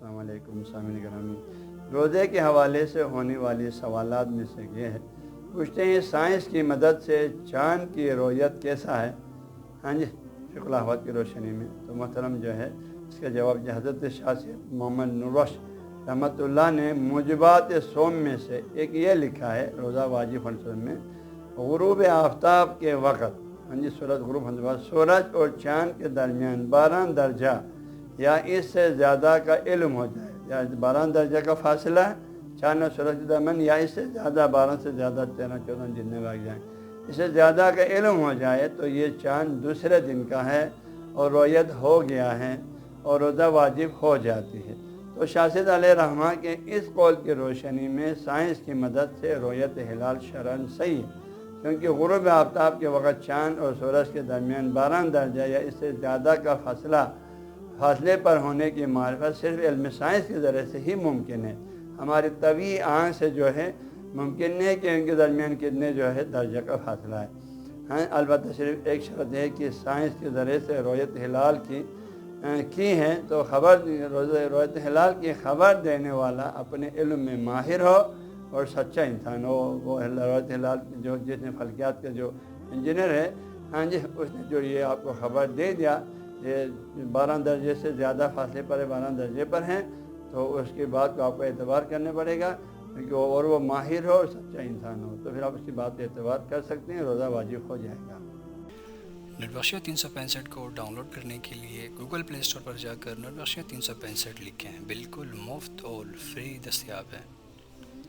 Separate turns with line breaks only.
السلام علیکم سامعین گرامی۔ روزے کے حوالے سے ہونے والی سوالات میں سے یہ ہے، پوچھتے ہیں سائنس کی مدد سے چاند کی رویت کیسا ہے؟ ہاں جی، فقہ الاحوال کی روشنی میں تو محترم جو ہے اس کا جواب جو حضرت شاہ سید محمد نوربخش رحمۃ اللہ نے موجبات صوم میں سے ایک یہ لکھا ہے، روزہ واجب ہونے میں غروب آفتاب کے وقت، ہاں جی، سورج غروب ہونے کے بعد سورج اور چاند کے درمیان 12 درجہ یا اس سے زیادہ کا علم ہو جائے، یا 12 درجہ کا فاصلہ چاند اور سورج کے درمیان، یا اس سے زیادہ 12 سے زیادہ 13 14 جتنے لگ جائیں، اس سے زیادہ کا علم ہو جائے تو یہ چاند دوسرے دن کا ہے اور رویت ہو گیا ہے اور روزہ واجب ہو جاتی ہے۔ تو شاہ سید علیہ رحمہ کے اس قول کی روشنی میں سائنس کی مدد سے رویت ہلال شرعاً صحیح ہے، کیونکہ غروب آفتاب کے وقت چاند اور سورج کے درمیان 12 درجہ یا اس سے زیادہ کا فاصلے پر ہونے کی معرفت صرف علم سائنس کے ذریعے سے ہی ممکن ہے۔ ہماری طبیعی آنکھ سے جو ہے ممکن نہیں کہ ان کے درمیان کتنے جو ہے درجہ کا فاصلہ ہے۔ ہاں، البتہ صرف ایک شرط ہے کہ سائنس کے ذریعے سے رویت ہلال کی ہے تو رویت ہلال کی خبر دینے والا اپنے علم میں ماہر ہو اور سچا انسان ہو۔ وہ رویت ہلال جو جس نے فلکیات کا جو انجینئر ہے، ہاں جی، اس نے جو یہ آپ کو خبر دے دیا یہ 12 درجے سے زیادہ فاصلے پر 12 درجے پر ہیں، تو اس کی بات کو آپ کو اعتبار کرنا پڑے گا، کیونکہ وہ ماہر ہو اور سچا انسان ہو، تو پھر آپ اس کی بات پہ اعتبار کر سکتے ہیں، روزہ واجب ہو جائے گا۔
نیٹ بخشیہ 365 کو ڈاؤن لوڈ کرنے کے لیے گوگل پلے اسٹور پر جا کر نیٹ بخشیہ 365 لکھیں، بالکل مفت اور فری دستیاب ہے۔